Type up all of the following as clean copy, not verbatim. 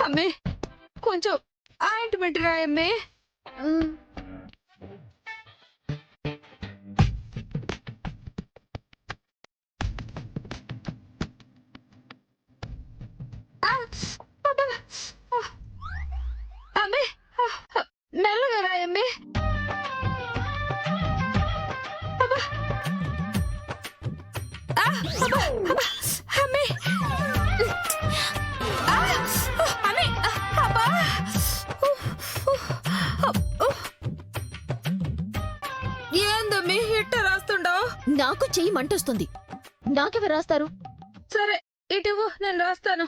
అమ్మే కొంచెం ఆయింట్మెంట్ రాయమ్మే. అమ్మే మెల్లగా రాయమ్మే. అమ్మే ఏందమ్మి ఇట్ట రాస్తుండవు? నాకు చెయ్యి మంటొస్తుంది. నాకెవరు రాస్తారు? సరే ఇటు నేను రాస్తాను.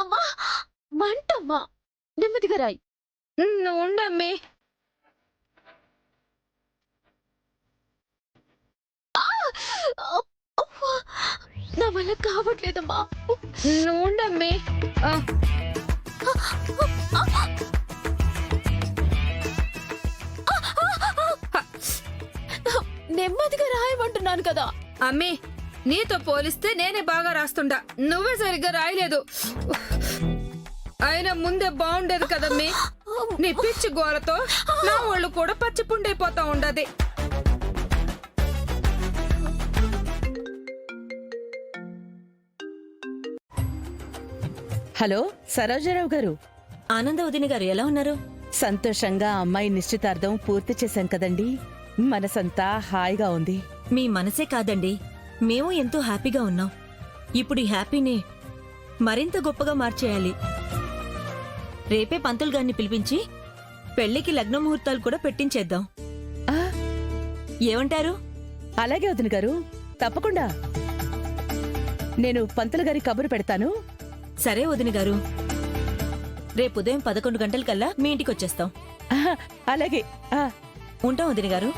అమ్మా మంటమ్మా, నెమ్మదిగా రాయి. నువ్వు ఉండమ్మి. నా వల్ల కావట్లేదమ్మా. నువ్వు ఉండమ్మి. నెమ్మదిగా రాయమంటున్నాను కదా. అమ్మి నీతో పోలిస్తే నేనే బాగా రాస్తుండా, నువ్వే సరిగ్గా రాయలేదు. అయినా ముందే బాగుండేది కదమ్మి. నీ పిచ్చి గోరతో నా ఒళ్ళు కూడా పచ్చిపుండైపోతా ఉండదు. హలో సరోజారావు గారు. ఆనంద వదిన గారు ఎలా ఉన్నారు? సంతోషంగా అమ్మాయి నిశ్చితార్థం పూర్తి చేశాం కదండి. మనసంతా హాయిగా ఉంది. మీ మనసే కాదండి, మేము ఎంతో హ్యాపీగా ఉన్నాం. ఇప్పుడు ఈ హ్యాపీనే మరింత గొప్పగా మార్చేయాలి. రేపే పంతులు గారిని పిలిపించి పెళ్లికి లగ్న ముహూర్తాలు కూడా పెట్టించేద్దాం. ఆ, ఏమంటారు? అలాగే వదిన గారు, తప్పకుండా. నేను పంతులు గారి కబురు పెడతాను. సరే వదిన గారు, రేపు ఉదయం 11 గంటలకల్లా మీ ఇంటికి వచ్చేస్తాం. అలాగే. ఉంటాం వదిన గారు.